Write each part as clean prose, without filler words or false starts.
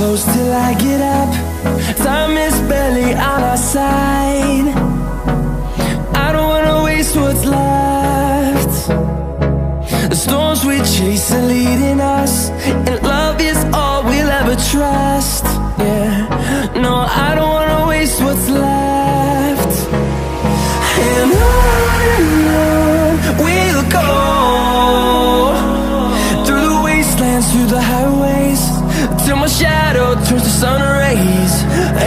close till I get up. Time is barely on our side. I don't wanna waste what's left. The storms we chase are leading us, and love is all we'll ever trust. Yeah, no, I don't wanna waste what's left. And on we'll go, through the wastelands, through the highways, till my shadow turns to sun rays.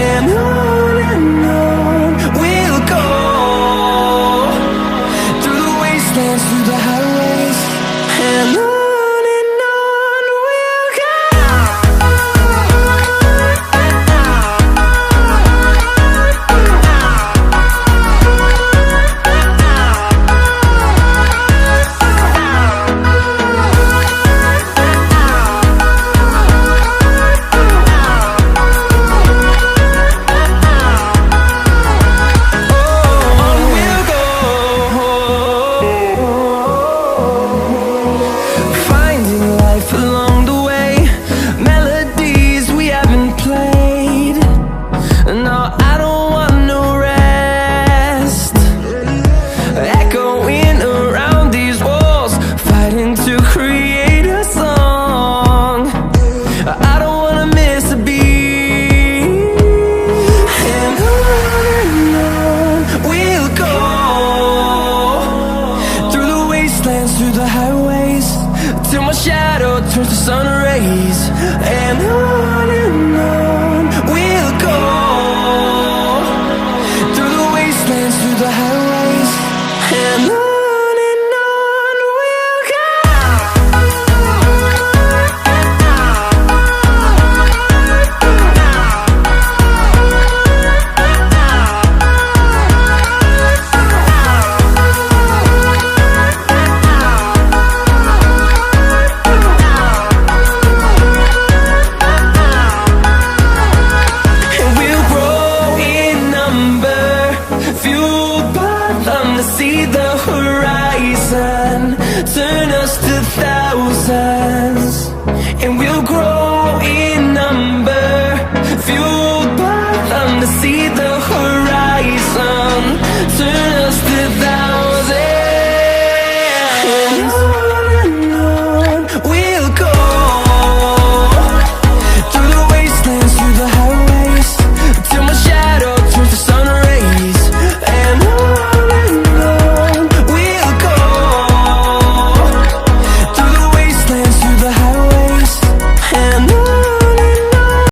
And on we'll go, through the wastelands, through the highways, and on we'll go. Through the highways, till my shadow turns to sun rays. And on we'll go, through the wastelands, through the highways, and on we'll go. See the horizon turn us to thousands, and we'll grow in number, fueled by them to see the